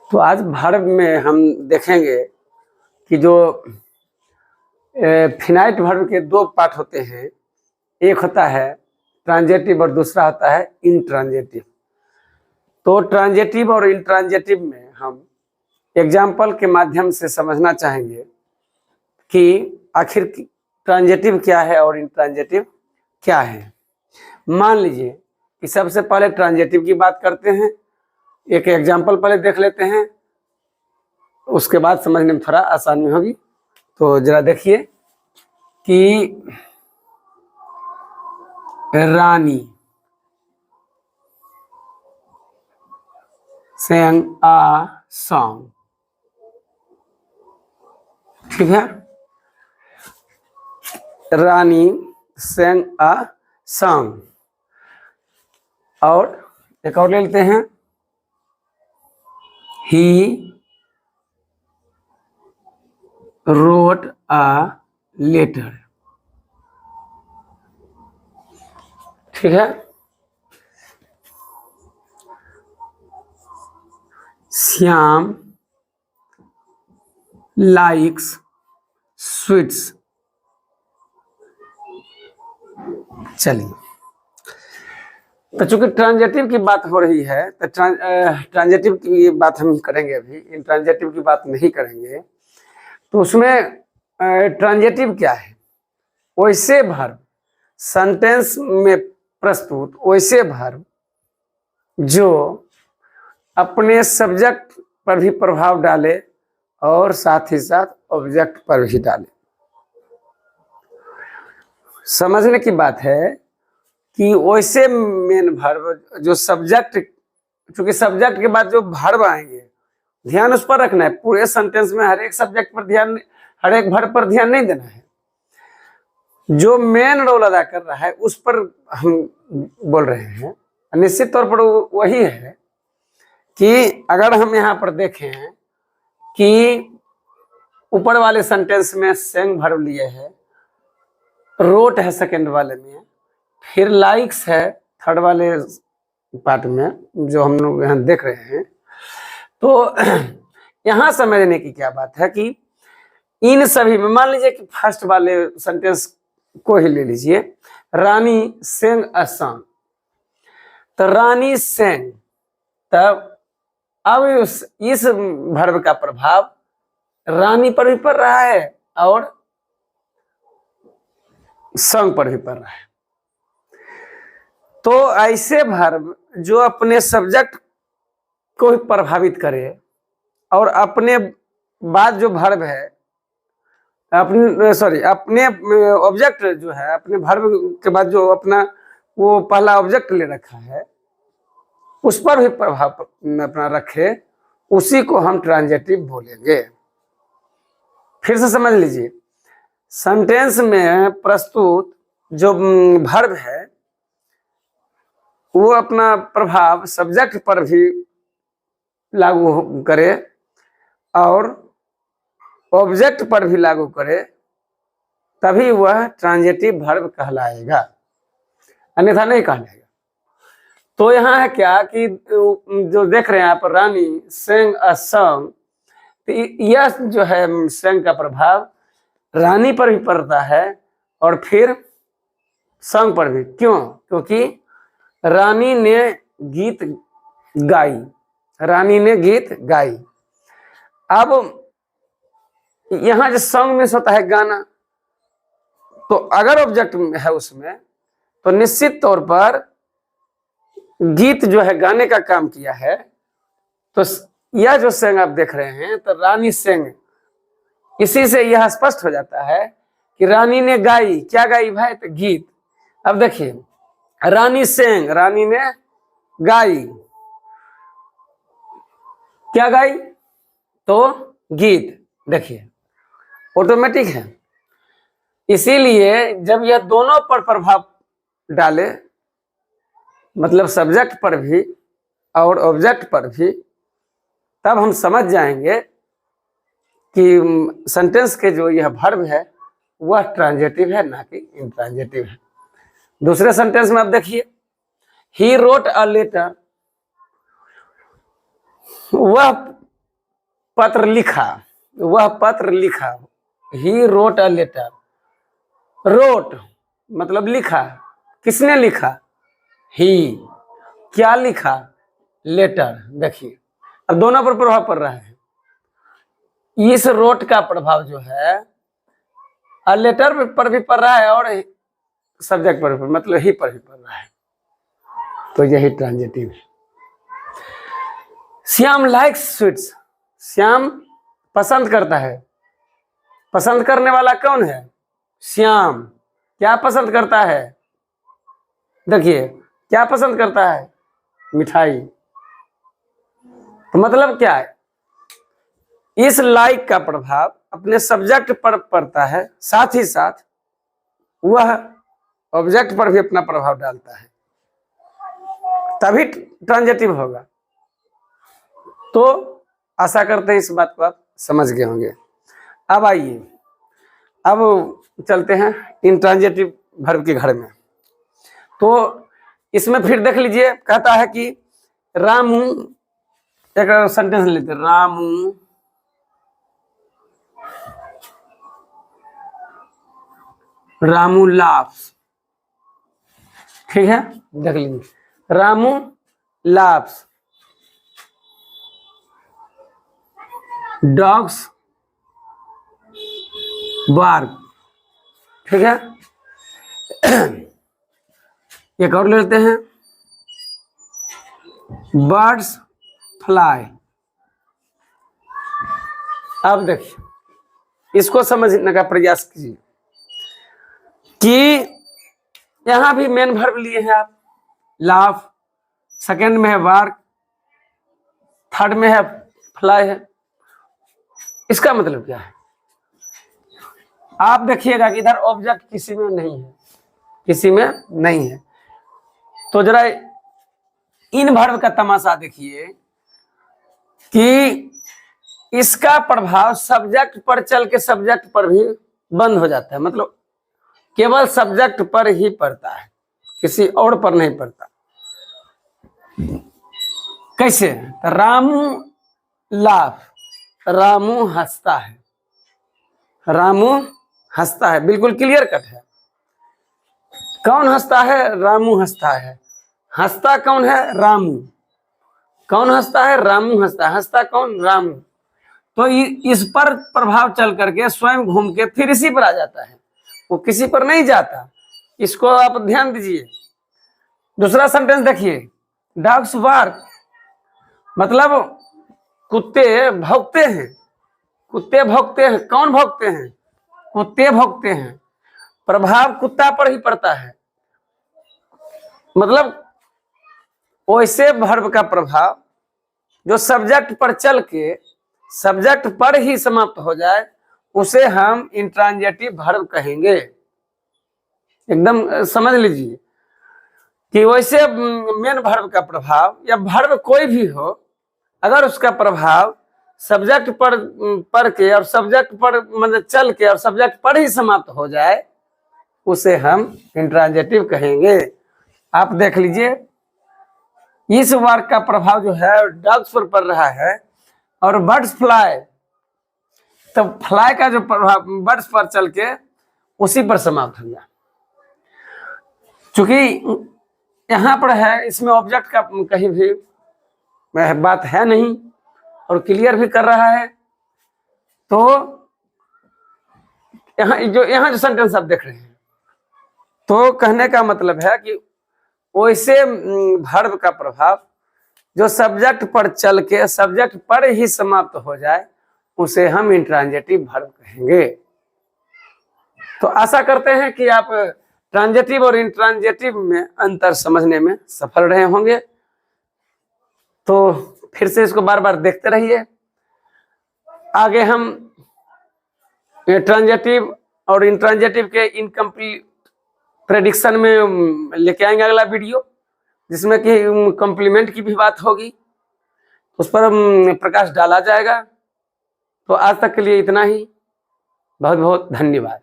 तो आज वर्ब में हम देखेंगे कि जो फिनाइट वर्ब के दो पार्ट होते हैं, एक होता है ट्रांजेटिव और दूसरा होता है इंट्रांजेटिव। तो ट्रांजेटिव और इंट्रांजेटिव में हम एग्जाम्पल के माध्यम से समझना चाहेंगे कि आखिर ट्रांजेटिव क्या है और इंट्रांजेटिव क्या है। मान लीजिए कि सबसे पहले ट्रांजेटिव की बात करते हैं, एक एग्जाम्पल पहले देख लेते हैं, उसके बाद समझने में थोड़ा आसानी होगी। तो जरा देखिए कि रानी sang a song, ठीक है, रानी sang a song। और एक और ले लेते हैं, he wrote a letter, ठीक है। Shyam likes sweets. चलिए, तो चूंकि ट्रांजेटिव की बात हो रही है तो ट्रांजेटिव की बात हम करेंगे, अभी इंट्रांजेटिव की बात नहीं करेंगे। तो उसमें ट्रांजेटिव क्या है? वैसे वर्ब, सेंटेंस में प्रस्तुत वैसे वर्ब जो अपने सब्जेक्ट पर भी प्रभाव डाले और साथ ही साथ ऑब्जेक्ट पर भी डाले। समझने की बात है कि वैसे मेन वर्ब जो सब्जेक्ट, क्योंकि सब्जेक्ट के बाद जो वर्ब आएंगे ध्यान उस पर रखना है। पूरे सेंटेंस में हर एक सब्जेक्ट पर ध्यान, हर एक वर्ब पर ध्यान नहीं देना है। जो मेन रोल अदा कर रहा है उस पर हम बोल रहे हैं। निश्चित तौर पर वही है कि अगर हम यहाँ पर देखें कि ऊपर वाले सेंटेंस में सेंग वर्ब लिए है, रोट है सेकंड वाले में, फिर लाइक्स है थर्ड वाले पार्ट में जो हम लोग यहाँ देख रहे हैं। तो यहाँ समझने की क्या बात है कि इन सभी में मान लीजिए कि फर्स्ट वाले सेंटेंस को ही ले लीजिए, रानी सेंग अ सॉन्ग। तो रानी सेंग, तब अब इस वर्ब का प्रभाव रानी पर भी पड़ रहा है और संग पर भी पड़ रहा है। तो ऐसे वर्ब जो अपने सब्जेक्ट को भी प्रभावित करे और अपने बाद जो वर्ब है, अपने ऑब्जेक्ट जो है, अपने वर्ब के बाद जो अपना वो पहला ऑब्जेक्ट ले रखा है उस पर भी प्रभाव अपना रखे, उसी को हम ट्रांजेटिव बोलेंगे। फिर से समझ लीजिए, सेंटेंस में प्रस्तुत जो वर्ब है वो अपना प्रभाव सब्जेक्ट पर भी लागू करे और ऑब्जेक्ट पर भी लागू करे, तभी वह ट्रांजेटिव वर्ब कहलाएगा, अन्यथा नहीं कहलाएगा। तो यहाँ है क्या कि जो देख रहे हैं आप, रानी सेंग अ सॉन्ग, तो यह जो है सेंग का प्रभाव रानी पर भी पड़ता है और फिर सॉन्ग पर भी। क्यों? क्योंकि रानी ने गीत गाई, रानी ने गीत गाई। अब यहाँ जो सॉन्ग में होता है गाना, तो अगर ऑब्जेक्ट है उसमें तो निश्चित तौर पर गीत जो है गाने का काम किया है। तो यह जो सेंग आप देख रहे हैं, तो रानी सेंग, इसी से यह स्पष्ट हो जाता है कि रानी ने गाई। क्या गाई भाई? तो गीत। अब देखिए, रानी सेंग, रानी ने गाई, क्या गाई? तो गीत। देखिए ऑटोमेटिक है। इसीलिए जब यह दोनों पर प्रभाव डाले, मतलब सब्जेक्ट पर भी और ऑब्जेक्ट पर भी, तब हम समझ जाएंगे कि सेंटेंस के जो यह वर्ब है वह ट्रांजेटिव है, ना कि इंट्रांजेटिव है। दूसरे सेंटेंस में आप देखिए, ही रोट अ लेटर, वह पत्र लिखा, वह पत्र लिखा। He wrote a letter. Wrote मतलब लिखा, किसने लिखा? ही। क्या लिखा? लेटर। देखिए अब दोनों पर प्रभाव पड़ रहा है। इस रोट का प्रभाव जो है अ लेटर पर भी पड़ रहा है और सब्जेक्ट पर भी, मतलब ही पर भी पड़ रहा है। तो यही ट्रांजिटिव है। Shyam likes sweets. श्याम पसंद करता है। पसंद करने वाला कौन है? श्याम। क्या पसंद करता है? देखिए क्या पसंद करता है? मिठाई। तो मतलब क्या है? इस लाइक का प्रभाव अपने सब्जेक्ट पर पड़ता है, साथ ही साथ वह ऑब्जेक्ट पर भी अपना प्रभाव डालता है, तभी ट्रांजिटिव होगा। तो आशा करते हैं इस बात को आप समझ गए होंगे। अब आइए, अब चलते हैं इंट्रांजिटिव वर्ब के घर में। तो इसमें फिर देख लीजिए, कहता है कि रामू, एक सेंटेंस लेते हैं, रामू लाफ्स। ठीक है, देख लीजिए, रामू लाफ्स, डॉग्स बार्क। ठीक है, एक और लेते हैं, बर्ड्स फ्लाई। अब देखिए इसको समझने का प्रयास कीजिए कि यहां भी मेन वर्ब लिए हैं आप, लाफ, सेकंड में है वार्क, थर्ड में है फ्लाई है। इसका मतलब क्या है? आप देखिएगा कि इधर ऑब्जेक्ट किसी में नहीं है, किसी में नहीं है। तो जरा इन वर्ब का तमाशा देखिए कि इसका प्रभाव सब्जेक्ट पर चल के सब्जेक्ट पर भी बंद हो जाता है, मतलब केवल सब्जेक्ट पर ही पड़ता है, किसी और पर नहीं पड़ता। कैसे? रामू लाफ, रामू हंसता है, रामू हंसता है, बिल्कुल क्लियर कट है। कौन हंसता है? रामू हंसता है। हंसता कौन है? रामू। कौन हंसता है? रामू हंसता है। हंसता कौन? रामू। तो इस पर प्रभाव चल करके स्वयं घूम के फिर इसी पर आ जाता है, वो किसी पर नहीं जाता। इसको आप ध्यान दीजिए। दूसरा सेंटेंस देखिए, डॉग्स बार्क, मतलब कुत्ते भौंकते हैं। कुत्ते भौंकते हैं। कौन भौंकते हैं? कुत्ते भौंकते हैं। प्रभाव कुत्ता पर ही पड़ता है, मतलब वैसे वर्ब का प्रभाव जो सब्जेक्ट पर चल के सब्जेक्ट पर ही समाप्त हो जाए उसे हम इंट्रांजिटिव वर्ब कहेंगे। एकदम समझ लीजिए कि वैसे मेन वर्ब का प्रभाव या वर्ब कोई भी हो, अगर उसका प्रभाव सब्जेक्ट पर के और सब्जेक्ट पर मतलब चल के और सब्जेक्ट पर ही समाप्त हो जाए उसे हम इंट्रांजिटिव कहेंगे। आप देख लीजिए, इस वर्ग का प्रभाव जो है डॉग्स पर पड़ रहा है और बर्ड्स फ्लाई, तो फ्लाई का जो प्रभाव बर्ड्स पर चल के उसी पर समाप्त हो गया। चूंकि यहां पर है, इसमें ऑब्जेक्ट का कहीं भी बात है नहीं और क्लियर भी कर रहा है। तो यहाँ जो सेंटेंस आप देख रहे हैं, तो कहने का मतलब है कि वैसे वर्ब का प्रभाव जो सब्जेक्ट पर चल के सब्जेक्ट पर ही समाप्त हो जाए उसे हम इंट्रांजिटिव वर्ब कहेंगे। तो आशा करते हैं कि आप ट्रांजिटिव और इंट्रांजिटिव में अंतर समझने में सफल रहे होंगे। तो फिर से इसको बार बार देखते रहिए। आगे हम ट्रांजिटिव और इंट्रांजिटिव के इनकम्प्लीट प्रेडिक्शन में लेके आएंगे अगला वीडियो, जिसमें कि कॉम्प्लीमेंट की भी बात होगी, उस पर प्रकाश डाला जाएगा। तो आज तक के लिए इतना ही। बहुत बहुत धन्यवाद।